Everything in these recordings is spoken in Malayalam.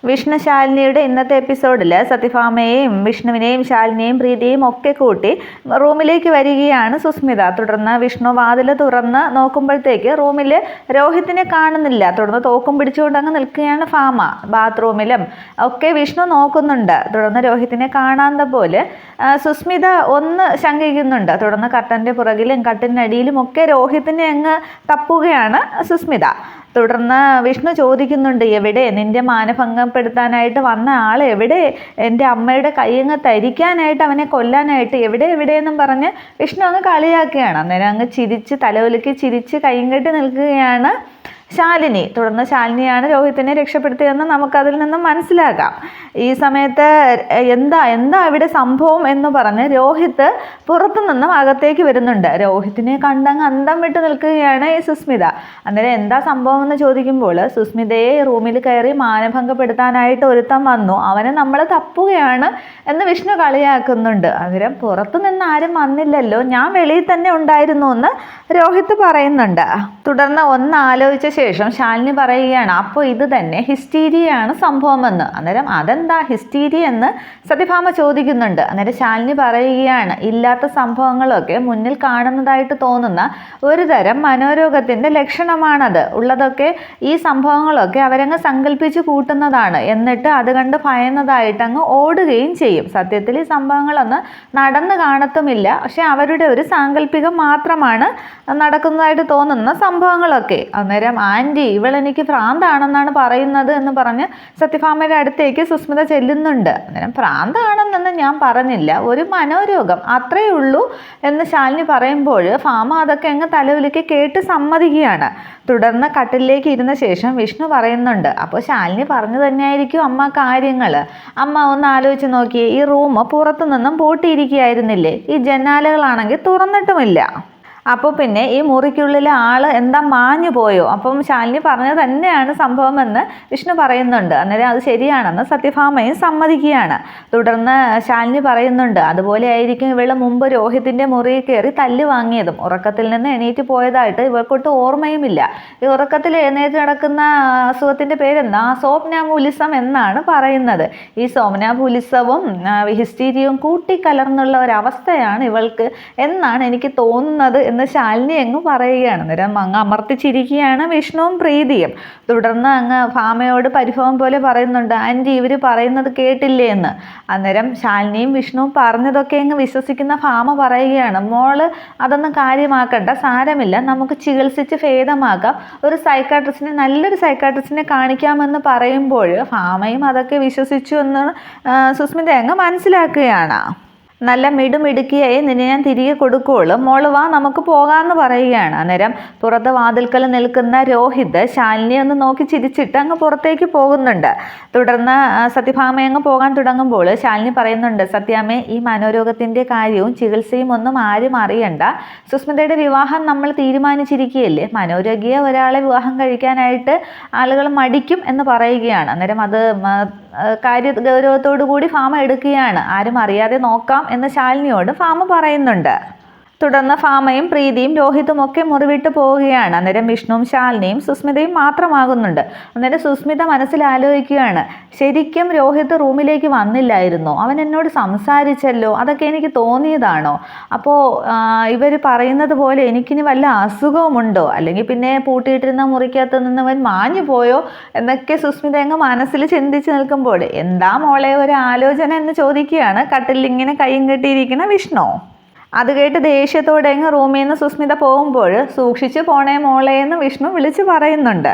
വിഷ്ണു ശാലിനിയുടെ ഇന്നത്തെ എപ്പിസോഡിൽ സത്യഭാമയെയും വിഷ്ണുവിനെയും ശാലിനിയെയും പ്രീതിയെയും ഒക്കെ കൂട്ടി റൂമിലേക്ക് വരികയാണ് സുസ്മിത. തുടർന്ന് വിഷ്ണു വാതിൽ തുറന്ന് നോക്കുമ്പോഴത്തേക്ക് റൂമിൽ രോഹിത്തിനെ കാണുന്നില്ല. തുടർന്ന് തോക്കും പിടിച്ചുകൊണ്ട് അങ്ങ് നിൽക്കുകയാണ് ഭാമ. ബാത്റൂമിലും ഒക്കെ വിഷ്ണു നോക്കുന്നുണ്ട്. തുടർന്ന് രോഹിത്തിനെ കാണാത്ത പോലെ സുസ്മിത ഒന്ന് ശങ്കിക്കുന്നുണ്ട്. തുടർന്ന് കട്ടൻ്റെ പുറകിലും കട്ടിനടിയിലും ഒക്കെ രോഹിത്തിനെ അങ്ങ് തപ്പുകയാണ് സുസ്മിത. തുടർന്ന് വിഷ്ണു ചോദിക്കുന്നുണ്ട്, എവിടെ നിന്റെ മാനഭംഗപ്പെടുത്താനായിട്ട് വന്ന ആൾ എവിടെ? എൻ്റെ അമ്മയുടെ കൈയങ്ങ് തരിക്കാനായിട്ട് അവനെ കൊല്ലാനായിട്ട് എവിടെയെന്നും പറഞ്ഞ് വിഷ്ണു അങ്ങ് കളിയാക്കുകയാണ്. അന്നേരം അങ്ങ് ചിരിച്ച് തലവലിക്ക് ചിരിച്ച് കൈയും കെട്ടി നിൽക്കുകയാണ് ശാലിനി. തുടർന്ന് ശാലിനിയാണ് രോഹിത്തിനെ രക്ഷപ്പെടുത്തിയതെന്ന് നമുക്കതിൽ നിന്നും മനസ്സിലാക്കാം. ഈ സമയത്ത് എന്താ ഇവിടെ സംഭവം എന്ന് പറഞ്ഞ് രോഹിത്ത് പുറത്തു നിന്നും അകത്തേക്ക് വരുന്നുണ്ട്. രോഹിത്തിനെ കണ്ടങ്ങ് അന്തം വിട്ട് നിൽക്കുകയാണ് ഈ സുസ്മിത. അന്നേരം എന്താ സംഭവം എന്ന് ചോദിക്കുമ്പോൾ സുസ്മിതയെ റൂമിൽ കയറി മാനഭംഗപ്പെടുത്താനായിട്ട് ഒരുത്തം വന്നു, അവനെ നമ്മൾ തപ്പുകയാണ് എന്ന് വിഷ്ണു കളിയാക്കുന്നുണ്ട്. അന്നേരം പുറത്തു നിന്ന് ആരും വന്നില്ലല്ലോ, ഞാൻ വെളിയിൽ തന്നെ ഉണ്ടായിരുന്നു എന്ന് രോഹിത്ത് പറയുന്നുണ്ട്. തുടർന്ന് ഒന്ന് ആലോചിച്ച ശേഷം ശാലിനി പറയുകയാണ്, അപ്പോൾ ഇത് തന്നെ ഹിസ്റ്റീരിയയാണ് സംഭവമെന്ന്. അന്നേരം അതെന്താ ഹിസ്റ്റീരിയ എന്ന് സത്യഭാമ ചോദിക്കുന്നുണ്ട്. അന്നേരം ശാലിനി പറയുകയാണ്, ഇല്ലാത്ത സംഭവങ്ങളൊക്കെ മുന്നിൽ കാണുന്നതായിട്ട് തോന്നുന്ന ഒരു തരം മനോരോഗത്തിൻ്റെ ലക്ഷണമാണത്. ഉള്ളതൊക്കെ ഈ സംഭവങ്ങളൊക്കെ അവരങ്ങ് സങ്കല്പിച്ച് കൂട്ടുന്നതാണ്. എന്നിട്ട് അത് കണ്ട് ഭയന്നതായിട്ട് അങ്ങ് ഓടുകയും ചെയ്യും. സത്യത്തിൽ ഈ സംഭവങ്ങളൊന്നും നടന്നു കാണത്തുമില്ല. പക്ഷെ അവരുടെ ഒരു സാങ്കല്പികം മാത്രമാണ് നടക്കുന്നതായിട്ട് തോന്നുന്ന സംഭവങ്ങളൊക്കെ. അന്നേരം ആൻറ്റി ഇവളെനിക്ക് ഭ്രാന്താണെന്നാണ് പറയുന്നത് എന്ന് പറഞ്ഞ് സത്യഭാമയുടെ അടുത്തേക്ക് സുസ്മിത ചെല്ലുന്നുണ്ട്. അന്നേരം ഭ്രാന്താണെന്നൊന്നും ഞാൻ പറഞ്ഞില്ല, ഒരു മനോരോഗം അത്രയേ ഉള്ളൂ എന്ന് ശാലിനി പറയുമ്പോൾ ഭാമ അതൊക്കെ അങ്ങ് തലവിലേക്ക് കേട്ട് സമ്മതിക്കുകയാണ്. തുടർന്ന് കട്ടിലേക്ക് ഇരുന്ന ശേഷം വിഷ്ണു പറയുന്നുണ്ട്, അപ്പോൾ ശാലിനി പറഞ്ഞു തന്നെയായിരിക്കും അമ്മ കാര്യങ്ങൾ. അമ്മ ഒന്ന് ആലോചിച്ച് നോക്കിയേ, ഈ റൂം പുറത്തു നിന്നും പൂട്ടിയിരിക്കുകയായിരുന്നില്ലേ, ഈ ജനാലകളാണെങ്കിൽ തുറന്നിട്ടുമില്ല. അപ്പോൾ പിന്നെ ഈ മുറിക്കുള്ളിലെ ആൾ എന്താ മാഞ്ഞു പോയോ? അപ്പം ശാലിനി പറഞ്ഞത് തന്നെയാണ് സംഭവമെന്ന് വിഷ്ണു പറയുന്നുണ്ട്. അന്നേരം അത് ശരിയാണെന്ന് സത്യഭാമയും സമ്മതിക്കുകയാണ്. തുടർന്ന് ശാലിനി പറയുന്നുണ്ട്, അതുപോലെ ആയിരിക്കും ഇവള് മുമ്പ് രോഹിത്തിൻ്റെ മുറിയിൽ കയറി തല്ല് വാങ്ങിയതും. ഉറക്കത്തിൽ നിന്ന് എണീറ്റ് പോയതായിട്ട് ഇവൾക്കൊട്ട് ഓർമ്മയുമില്ല. ഈ ഉറക്കത്തിൽ എഴുന്നേറ്റ് നടക്കുന്ന അസുഖത്തിൻ്റെ പേരെന്താ? സോംനാംബുലിസം എന്നാണ് പറയുന്നത്. ഈ സോംനാംബുലിസവും ഹിസ്റ്റീരിയയും കൂട്ടിക്കലർന്നുള്ള ഒരവസ്ഥയാണ് ഇവൾക്ക് എന്നാണ് എനിക്ക് തോന്നുന്നത് എന്ന് ശാലിനി അങ്ങ് പറയുകയാണ്. അന്നേരം അങ്ങ് അമർത്തിച്ചിരിക്കുകയാണ് വിഷ്ണുവും പ്രീതിയും. തുടർന്ന് അങ്ങ് ഭാമയോട് പരിഭവം പോലെ പറയുന്നുണ്ട്, ആൻറ്റി ഇവർ പറയുന്നത് കേട്ടില്ലേ എന്ന്. അന്നേരം ശാലിനിയും വിഷ്ണുവും പറഞ്ഞതൊക്കെ അങ്ങ് വിശ്വസിക്കുന്ന ഭാമ പറയുകയാണ്, മോള് അതൊന്നും കാര്യമാക്കണ്ട, സാരമില്ല, നമുക്ക് ചികിത്സിച്ച് ഭേദമാക്കാം, ഒരു സൈക്കാട്രിസ്റ്റിനെ നല്ലൊരു സൈക്കാട്രിസ്റ്റിനെ കാണിക്കാമെന്ന് പറയുമ്പോൾ ഭാമയും അതൊക്കെ വിശ്വസിച്ചു എന്ന് സുസ്മിത അങ്ങ് മനസ്സിലാക്കുകയാണ്. നല്ല മിടുമിടുക്കിയായി നിന്നെ ഞാൻ തിരികെ കൊടുക്കുകയുള്ളൂ, മോള് വാ നമുക്ക് പോകാമെന്ന് പറയുകയാണ്. അന്നേരം പുറത്ത് വാതിൽക്കൽ നിൽക്കുന്ന രോഹിത് ശാലിനിയെ ഒന്ന് നോക്കി ചിരിച്ചിട്ട് അങ്ങ് പുറത്തേക്ക് പോകുന്നുണ്ട്. തുടർന്ന് സത്യഭാമ അങ്ങ് പോകാൻ തുടങ്ങുമ്പോൾ ശാലിനി പറയുന്നുണ്ട്, സത്യാമ്മേ ഈ മനോരോഗത്തിൻ്റെ കാര്യവും ചികിത്സയും ഒന്നും ആരും അറിയണ്ട, സുസ്മിതയുടെ വിവാഹം നമ്മൾ തീരുമാനിച്ചിരിക്കുകയല്ലേ, മനോരോഗിയെ ഒരാളെ വിവാഹം കഴിക്കാനായിട്ട് ആളുകൾ മടിക്കും എന്ന് പറയുകയാണ്. അന്നേരം അത് കാര്യഗൗരവത്തോടു കൂടി ഭാമ എടുക്കുകയാണ്. ആരും അറിയാതെ നോക്കാം എന്ന് ശാലിനിയോട് ഭാമ പറയുന്നുണ്ട്. തുടർന്ന് ഭാമയും പ്രീതിയും രോഹിതും ഒക്കെ മുറിവിട്ട് പോവുകയാണ്. അന്നേരം വിഷ്ണുവും ശാലിനിയും സുസ്മിതയും മാത്രമാകുന്നുണ്ട്. അന്നേരം സുസ്മിത മനസ്സിലാലോചിക്കുകയാണ്, ശരിക്കും രോഹിത് റൂമിലേക്ക് വന്നില്ലായിരുന്നോ? അവൻ എന്നോട് സംസാരിച്ചല്ലോ, അതൊക്കെ എനിക്ക് തോന്നിയതാണോ? അപ്പോൾ ഇവർ പറയുന്നത് പോലെ എനിക്കിനി വല്ല അസുഖവുമുണ്ടോ? അല്ലെങ്കിൽ പിന്നെ പൂട്ടിയിട്ടിരുന്ന മുറിക്കകത്ത് നിന്ന് അവൻ മാഞ്ഞു പോയോ എന്നൊക്കെ സുസ്മിത അങ്ങ് മനസ്സിൽ ചിന്തിച്ച് നിൽക്കുമ്പോൾ, എന്താ മോളെ ഒരു ആലോചന എന്ന് ചോദിക്കുകയാണ് കട്ടിലിങ്ങനെ കൈയും കെട്ടിയിരിക്കുന്ന വിഷ്ണു. അത് കേട്ട് ദേഷ്യത്തോടെ അങ്ങ് റൂമിൽ നിന്ന് സുസ്മിത പോകുമ്പോൾ, സൂക്ഷിച്ചു പോണേ മോളെ എന്ന് വിഷ്ണു വിളിച്ചു പറയുന്നുണ്ട്.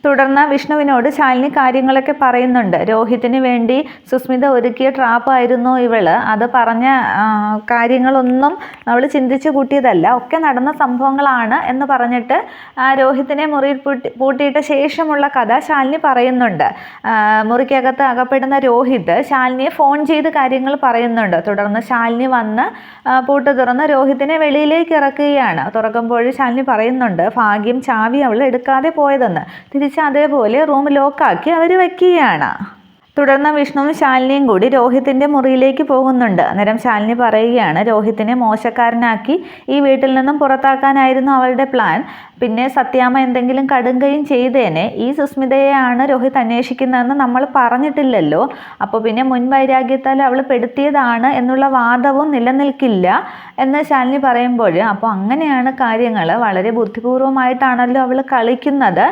തുടർന്ന് വിഷ്ണുവിനോട് ശാലിനി കാര്യങ്ങളൊക്കെ പറയുന്നുണ്ട്. രോഹിത്തിന് വേണ്ടി സുസ്മിത ഒരുക്കിയ ട്രാപ്പായിരുന്നു ഇവള്, അത് പറഞ്ഞ കാര്യങ്ങളൊന്നും അവൾ ചിന്തിച്ചു കൂട്ടിയതല്ല, ഒക്കെ നടന്ന സംഭവങ്ങളാണ് എന്ന് പറഞ്ഞിട്ട് രോഹിത്തിനെ മുറിയിൽ പൂട്ടിയിട്ട ശേഷമുള്ള കഥ ശാലിനി പറയുന്നുണ്ട്. മുറിക്കകത്ത് അകപ്പെടുന്ന രോഹിത് ശാലിനിയെ ഫോൺ ചെയ്ത് കാര്യങ്ങൾ പറയുന്നുണ്ട്. തുടർന്ന് ശാലിനി വന്ന് പൂട്ട് തുറന്ന് രോഹിത്തിനെ വെളിയിലേക്ക് ഇറക്കുകയാണ്. തുറക്കുമ്പോൾ ശാലിനി പറയുന്നുണ്ട്, ഭാഗ്യം ചാവി അവൾ എടുക്കാതെ പോയതെന്ന്. അതേപോലെ റൂം ലോക്കാക്കി അവർ വയ്ക്കുകയാണ്. തുടർന്ന് വിഷ്ണുവും ശാലിനിയും കൂടി രോഹിത്തിൻ്റെ മുറിയിലേക്ക് പോകുന്നുണ്ട്. അന്നേരം ശാലിനി പറയുകയാണ്, രോഹിത്തിനെ മോശക്കാരനാക്കി ഈ വീട്ടിൽ നിന്നും പുറത്താക്കാനായിരുന്നു അവളുടെ പ്ലാൻ. പിന്നെ സത്യാമ്മ എന്തെങ്കിലും കടുങ്കയും ചെയ്തേനെ. ഈ സുസ്മിതയെയാണ് രോഹിത് അന്വേഷിക്കുന്നതെന്ന് നമ്മൾ പറഞ്ഞിട്ടില്ലല്ലോ. അപ്പോൾ പിന്നെ മുൻവൈരാഗ്യത്താൽ അവൾ പെടുത്തിയതാണ് എന്നുള്ള വാദവും നിലനിൽക്കില്ല എന്ന് ശാലിനി പറയുമ്പോൾ, അപ്പോൾ അങ്ങനെയാണ് കാര്യങ്ങൾ. വളരെ ബുദ്ധിപൂർവമായിട്ടാണല്ലോ അവൾ കളിക്കുന്നത്.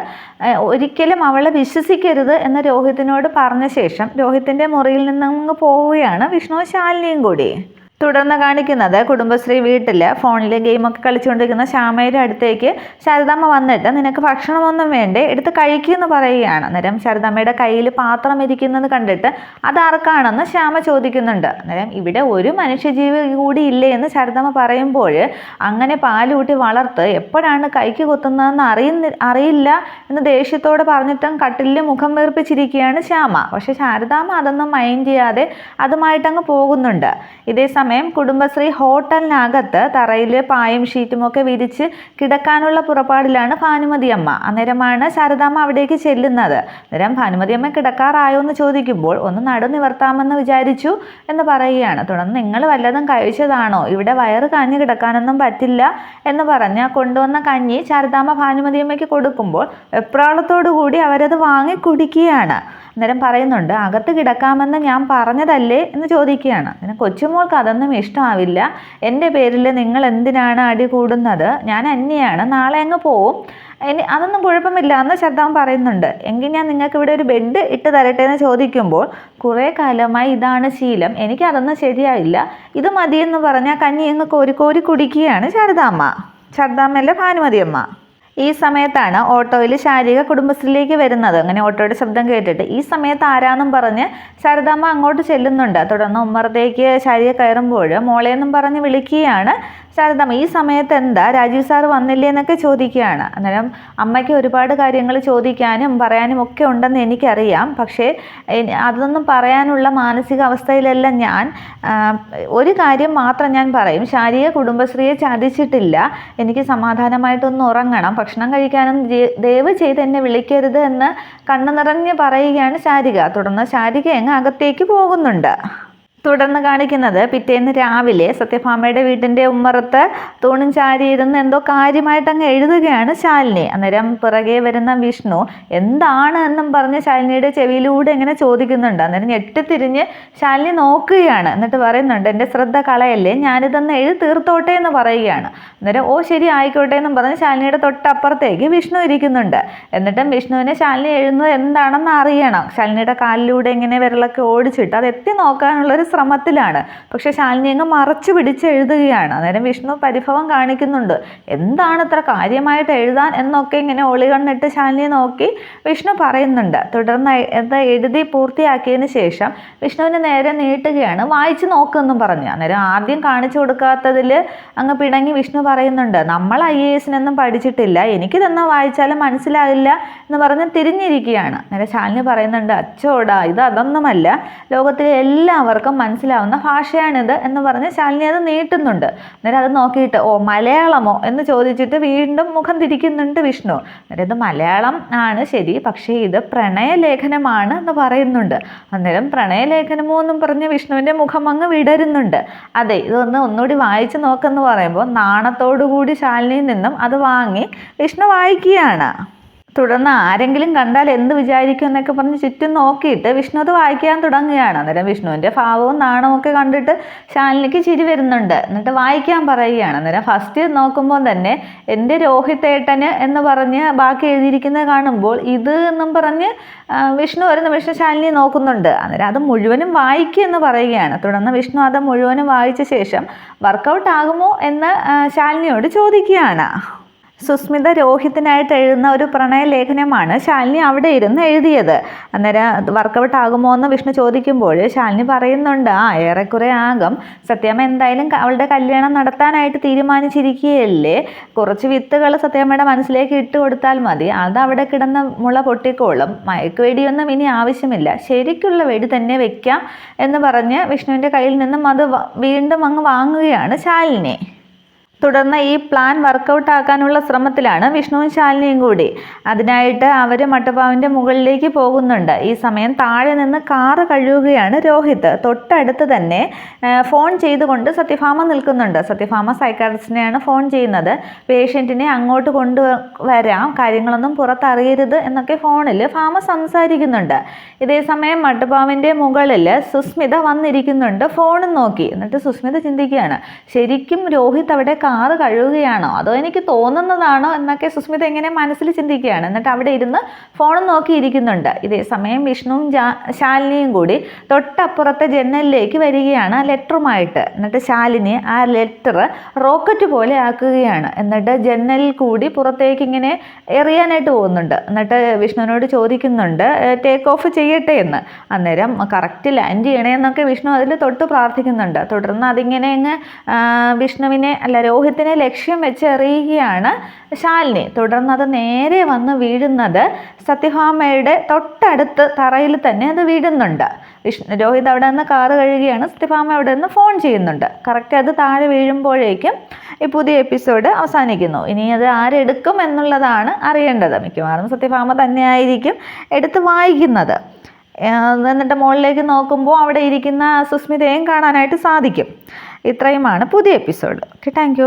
ഒരിക്കലും അവളെ വിശ്വസിക്കരുത് എന്ന് രോഹിത്തിനോട് പറഞ്ഞ ശേഷം രോഹിത്തിൻ്റെ മുറിയിൽ നിന്നങ്ങ് പോവുകയാണ് വിഷ്ണു ശാലിനിയും കൂടി. തുടർന്ന് കാണിക്കുന്നത് കുടുംബശ്രീ വീട്ടിൽ ഫോണിൽ ഗെയിമൊക്കെ കളിച്ചുകൊണ്ടിരിക്കുന്ന ശ്യാമയുടെ അടുത്തേക്ക് ശാരദാമ്മ വന്നിട്ട്, നിനക്ക് ഭക്ഷണമൊന്നും വേണ്ടേ, എടുത്ത് കഴിക്കുമെന്ന് പറയുകയാണ്. അന്നേരം ശാരദാമ്മയുടെ കയ്യിൽ പാത്രം ഇരിക്കുന്നത് കണ്ടിട്ട് അതാർക്കാണെന്ന് ശ്യാമ ചോദിക്കുന്നുണ്ട്. അന്നേരം ഇവിടെ ഒരു മനുഷ്യജീവി കൂടി ഇല്ലേ എന്ന് ശാരദാമ്മ പറയുമ്പോൾ, അങ്ങനെ പാലൂട്ടി വളർത്ത് എപ്പോഴാണ് കൈക്ക് കുത്തുന്നതെന്ന് അറിയില്ല എന്ന് ദേഷ്യത്തോട് പറഞ്ഞിട്ടും കട്ടിലിൽ മുഖം വീർപ്പിച്ചിരിക്കുകയാണ് ശ്യാമ. പക്ഷെ ശാരദാമ്മ അതൊന്നും മൈൻഡ് ചെയ്യാതെ അതുമായിട്ടങ്ങ് പോകുന്നുണ്ട്. ഇതേ കുടുംബശ്രീ ഹോട്ടലിനകത്ത് തറയിൽ പായും ഷീറ്റുമൊക്കെ വിരിച്ച് കിടക്കാനുള്ള പുറപ്പാടിലാണ് ഭാനുമതി അമ്മ. അന്നേരമാണ് ശാരദാമ്മ അവിടേക്ക് ചെല്ലുന്നത്. അന്നേരം ഭാനുമതി അമ്മ കിടക്കാറായോ എന്ന് ചോദിക്കുമ്പോൾ, ഒന്ന് നടു നിവർത്താമെന്ന് വിചാരിച്ചു എന്ന് പറയുകയാണ്. തുടർന്ന്, നിങ്ങൾ വല്ലതും കഴിച്ചതാണോ, ഇവിടെ വയറ് കാഞ്ഞ് കിടക്കാനൊന്നും പറ്റില്ല എന്ന് പറഞ്ഞ് കൊണ്ടുവന്ന കഞ്ഞി ശാരദാമ്മ ഭാനുമതി അമ്മയ്ക്ക് കൊടുക്കുമ്പോൾ വെപ്രാളത്തോടു കൂടി അവരത് വാങ്ങി കുടിക്കുകയാണ്. അന്നേരം പറയുന്നുണ്ട്, അകത്ത് കിടക്കാമെന്ന് ഞാൻ പറഞ്ഞതല്ലേ എന്ന് ചോദിക്കുകയാണ്. അങ്ങനെ കൊച്ചുമോൾക്ക് അതൊന്നും ഇഷ്ടമാവില്ല. എൻ്റെ പേരിൽ നിങ്ങൾ എന്തിനാണ് അടി കൂടുന്നത്? ഞാൻ അന്യയാണ്, നാളെ അങ്ങ് പോവും, അതൊന്നും കുഴപ്പമില്ല എന്ന് ശബ്ദം പറയുന്നുണ്ട്. എങ്കിൽ ഞാൻ നിങ്ങൾക്ക് ഇവിടെ ഒരു ബെഡ് ഇട്ട് തരട്ടെ എന്ന് ചോദിക്കുമ്പോൾ, കുറേ കാലമായി ഇതാണ് ശീലം, എനിക്കതൊന്നും ശരിയായില്ല, ഇത് മതിയെന്ന് പറഞ്ഞാൽ കഞ്ഞി അങ്ങ് കോരി കുടിക്കുകയാണ് ശാരദാമ്മയല്ല ഭാനുമതി അമ്മ. ഈ സമയത്താണ് ഓട്ടോയിൽ ശാരിക കുടുംബശ്രീയിലേക്ക് വരുന്നത്. അങ്ങനെ ഓട്ടോയുടെ ശബ്ദം കേട്ടിട്ട് ഈ സമയത്ത് ആരാന്നും പറഞ്ഞ് ശാരദാമ്മ അങ്ങോട്ട് ചെല്ലുന്നുണ്ട്. തുടർന്ന് ഉമ്മറത്തേക്ക് ശാരിക കയറുമ്പോൾ മോളെന്നും പറഞ്ഞ് വിളിക്കുകയാണ് ശാരദാമ്മ. ഈ സമയത്ത് എന്താ രാജീവ് സാറ് വന്നില്ലേ എന്നൊക്കെ ചോദിക്കുകയാണ്. അന്നേരം അമ്മയ്ക്ക് ഒരുപാട് കാര്യങ്ങൾ ചോദിക്കാനും പറയാനും ഒക്കെ ഉണ്ടെന്ന് എനിക്കറിയാം. പക്ഷേ അതൊന്നും പറയാനുള്ള മാനസികാവസ്ഥയിലല്ല ഞാൻ. ഒരു കാര്യം മാത്രം ഞാൻ പറയും, ശാരിക കുടുംബശ്രീയെ ചതിച്ചിട്ടില്ല. എനിക്ക് സമാധാനമായിട്ടൊന്ന് ഉറങ്ങണം, ഭക്ഷണം കഴിക്കാനും ദയവ് ചെയ്ത് എന്നെ വിളിക്കരുത് എന്ന് കണ്ണു നിറഞ്ഞ് പറയുകയാണ് ശാരിക. തുടർന്ന് ശാരിക അങ്ങ് അകത്തേക്ക് പോകുന്നുണ്ട്. തുടർന്ന് കാണിക്കുന്നത് പിറ്റേന്ന് രാവിലെ സത്യഭാമയുടെ വീട്ടിൻ്റെ ഉമ്മറത്ത് തൂണും ചാരിയിരുന്ന് എന്തോ കാര്യമായിട്ട് അങ്ങ് എഴുതുകയാണ് ശാലിനി. അന്നേരം പിറകെ വരുന്ന വിഷ്ണു എന്താണ് എന്നും പറഞ്ഞ് ശാലിനിയുടെ ചെവിയിലൂടെ ഇങ്ങനെ ചോദിക്കുന്നുണ്ട്. അന്നേരം ഞെട്ടിത്തിരിഞ്ഞ് ശാലിനി നോക്കുകയാണ്. എന്നിട്ട് പറയുന്നുണ്ട്, എൻ്റെ ശ്രദ്ധ കളയല്ലേ, ഞാനിതൊന്ന് എഴുതി തീർത്തോട്ടെ എന്ന് പറയുകയാണ്. അന്നേരം ഓ ശരി ആയിക്കോട്ടെ എന്നും പറഞ്ഞ് ശാലിനിയുടെ തൊട്ടപ്പുറത്തേക്ക് വിഷ്ണു ഇരിക്കുന്നുണ്ട്. എന്നിട്ടും വിഷ്ണുവിനെ ശാലിനി എഴുതുന്നത് എന്താണെന്ന് അറിയണം. ശാലിനിയുടെ കാലിലൂടെ ഇങ്ങനെ വിരലൊക്കെ ഓടിച്ചിട്ട് അത് എത്തി നോക്കാനുള്ളൊരു ശ്രമത്തിലാണ്. പക്ഷെ ശാലിനി അങ്ങ് മറച്ചു പിടിച്ച് എഴുതുകയാണ്. അന്നേരം വിഷ്ണു പരിഭവം കാണിക്കുന്നുണ്ട്. എന്താണ് ഇത്ര കാര്യമായിട്ട് എഴുതാൻ എന്നൊക്കെ ഇങ്ങനെ ഒളികണ്ണിട്ട് ശാലിനിയെ നോക്കി വിഷ്ണു പറയുന്നുണ്ട്. തുടർന്ന് എഴുതി പൂർത്തിയാക്കിയതിന് ശേഷം വിഷ്ണുവിന് നേരെ നീട്ടുകയാണ്, വായിച്ചു നോക്കുമെന്നും പറഞ്ഞു. അന്നേരം ആദ്യം കാണിച്ചു കൊടുക്കാത്തതിൽ അങ്ങ് പിണങ്ങി വിഷ്ണു പറയുന്നുണ്ട്, നമ്മൾ IAS പഠിച്ചിട്ടില്ല, എനിക്ക് തന്നെ വായിച്ചാലും മനസ്സിലാകില്ല എന്ന് പറഞ്ഞ് തിരിഞ്ഞിരിക്കുകയാണ്. അന്നേരം ശാലിനി പറയുന്നുണ്ട്, അച്ചോടാ ഇത് അതൊന്നുമല്ല, ലോകത്തിലെ എല്ലാവർക്കും മനസ്സിലാവുന്ന ഭാഷയാണിത് എന്ന് പറഞ്ഞ് ശാലിനി അത് നീട്ടുന്നുണ്ട്. അന്നേരം അത് നോക്കിയിട്ട് ഓ മലയാളമോ എന്ന് ചോദിച്ചിട്ട് വീണ്ടും മുഖം തിരിക്കുന്നുണ്ട് വിഷ്ണു. അന്നേരം ഇത് മലയാളം ആണ് ശരി, പക്ഷേ ഇത് പ്രണയലേഖനമാണ് എന്ന് പറയുന്നുണ്ട്. അന്നേരം പ്രണയലേഖനമോ എന്നും പറഞ്ഞ് വിഷ്ണുവിൻ്റെ മുഖം അങ്ങ് വിടരുന്നുണ്ട്. അതെ ഒന്നുകൂടി വായിച്ചു നോക്കെന്ന് പറയുമ്പോൾ നാണത്തോടുകൂടി ശാലിനിയിൽ നിന്നും അത് വാങ്ങി വിഷ്ണു വായിക്കുകയാണ്. തുടർന്ന് ആരെങ്കിലും കണ്ടാൽ എന്ത് വിചാരിക്കും എന്നൊക്കെ പറഞ്ഞ് ചുറ്റും നോക്കിയിട്ട് വിഷ്ണു അത് വായിക്കാൻ തുടങ്ങുകയാണ്. അന്നേരം വിഷ്ണുവിൻ്റെ ഭാവവും നാണവും ഒക്കെ കണ്ടിട്ട് ശാലിനിക്ക് ചിരി വരുന്നുണ്ട്. എന്നിട്ട് വായിക്കാൻ പറയുകയാണ്. അന്നേരം ഫസ്റ്റ് നോക്കുമ്പോൾ തന്നെ എൻ്റെ രോഹിത്തേട്ടന് എന്ന് പറഞ്ഞ് ബാക്കി എഴുതിയിരിക്കുന്നത് കാണുമ്പോൾ ഇത് എന്നും പറഞ്ഞ് വിഷ്ണു ഒരു നിമിഷം ശാലിനി നോക്കുന്നുണ്ട്. അന്നേരം അത് മുഴുവനും വായിക്കുക എന്ന് പറയുകയാണ്. തുടർന്ന് വിഷ്ണു അത് മുഴുവനും വായിച്ച ശേഷം വർക്കൗട്ട് ആകുമോ എന്ന് ശാലിനിയോട് ചോദിക്കുകയാണ്. സുസ്മിത രോഹിത്തിനായിട്ട് എഴുതുന്ന ഒരു പ്രണയലേഖനമാണ് ശാലിനി അവിടെ ഇരുന്ന് എഴുതിയത്. അന്നേരം വർക്കൗട്ട് ആകുമോ എന്ന് വിഷ്ണു ചോദിക്കുമ്പോൾ ശാലിനി പറയുന്നുണ്ട്, ഏറെക്കുറെ ആകും. സത്യാമ്മ എന്തായാലും അവളുടെ കല്യാണം നടത്താനായിട്ട് തീരുമാനിച്ചിരിക്കുകയല്ലേ, കുറച്ച് വിത്തുകൾ സത്യാമ്മയുടെ മനസ്സിലേക്ക് ഇട്ട് കൊടുത്താൽ മതി, അത് അവിടെ കിടന്ന് മുള പൊട്ടിക്കോളും, മയക്കുവെടിയൊന്നും ഇനി ആവശ്യമില്ല, ശരിക്കുള്ള വെടി തന്നെ വെക്കാം എന്ന് പറഞ്ഞ് വിഷ്ണുവിൻ്റെ കയ്യിൽ നിന്നും അത് വീണ്ടും അങ്ങ് വാങ്ങുകയാണ് ശാലിനി. തുടർന്ന് ഈ പ്ലാൻ വർക്കൗട്ട് ആക്കാനുള്ള ശ്രമത്തിലാണ് വിഷ്ണുവും ശാലിനിയും കൂടി. അതിനായിട്ട് അവർ മട്ടുപ്പാവിൻ്റെ മുകളിലേക്ക് പോകുന്നുണ്ട്. ഈ സമയം താഴെ നിന്ന് കാറ് കഴുകുകയാണ് രോഹിത്. തൊട്ടടുത്ത് തന്നെ ഫോൺ ചെയ്തുകൊണ്ട് സത്യഭാമ നിൽക്കുന്നുണ്ട്. സത്യഭാമ സൈക്കാട്രിസ്റ്റിനെയാണ് ഫോൺ ചെയ്യുന്നത്. പേഷ്യൻറ്റിനെ അങ്ങോട്ട് കൊണ്ടുവരാം, കാര്യങ്ങളൊന്നും പുറത്തറിയരുത് എന്നൊക്കെ ഫോണിൽ ഭാമ സംസാരിക്കുന്നുണ്ട്. ഇതേസമയം മട്ടുപ്പാവിൻ്റെ മുകളിൽ സുസ്മിത വന്നിരിക്കുന്നുണ്ട് ഫോണും നോക്കി. എന്നിട്ട് സുസ്മിത ചിന്തിക്കുകയാണ്, ശരിക്കും രോഹിത് അവിടെ കാറ് കഴുകുകയാണോ അതോ എനിക്ക് തോന്നുന്നതാണോ എന്നൊക്കെ സുസ്മിത ഇങ്ങനെ മനസ്സിൽ ചിന്തിക്കുകയാണ്. എന്നിട്ട് അവിടെ ഇരുന്ന് ഫോണും നോക്കിയിരിക്കുന്നുണ്ട്. ഇതേ സമയം വിഷ്ണുവും ശാലിനിയും കൂടി തൊട്ടപ്പുറത്തെ ജനലിലേക്ക് വരികയാണ് ലെറ്ററുമായിട്ട്. എന്നിട്ട് ശാലിനി ആ ലെറ്റർ റോക്കറ്റ് പോലെ ആക്കുകയാണ്. എന്നിട്ട് ജനലിൽ കൂടി പുറത്തേക്ക് ഇങ്ങനെ എറിയാനായിട്ട് പോകുന്നുണ്ട്. എന്നിട്ട് വിഷ്ണുവിനോട് ചോദിക്കുന്നുണ്ട് ടേക്ക് ഓഫ് ചെയ്യട്ടെ എന്ന്. അന്നേരം കറക്റ്റ് ലാൻഡ് ചെയ്യണേ എന്നൊക്കെ വിഷ്ണു അതിൽ തൊട്ട് പ്രാർത്ഥിക്കുന്നുണ്ട്. തുടർന്ന് അതിങ്ങനെ അങ്ങ് രോഹിത്തിനെ ലക്ഷ്യം വെച്ച് എറിയുകയാണ് ശാലിനി. തുടർന്ന് അത് നേരെ വന്ന് വീഴുന്നത് സത്യഭാമയുടെ തൊട്ടടുത്ത് തറയിൽ തന്നെ അത് വീഴുന്നുണ്ട്. രോഹിത് അവിടെ നിന്ന് കാറ് കഴുകുകയാണ്. സത്യഭാമ അവിടെ നിന്ന് ഫോൺ ചെയ്യുന്നുണ്ട്. കറക്റ്റ് അത് താഴെ വീഴുമ്പോഴേക്കും ഈ പുതിയ എപ്പിസോഡ് അവസാനിക്കുന്നു. ഇനി അത് ആരെടുക്കും എന്നുള്ളതാണ് അറിയേണ്ടത്. മിക്കവാറും സത്യഭാമ തന്നെയായിരിക്കും എടുത്ത് വായിക്കുന്നത്. എന്നിട്ട് മുകളിലേക്ക് നോക്കുമ്പോൾ അവിടെ ഇരിക്കുന്ന സുസ്മിതയും കാണാനായിട്ട് സാധിക്കും. ഇത്രയുമാണ് പുതിയ എപ്പിസോഡ്. Okay, thank you.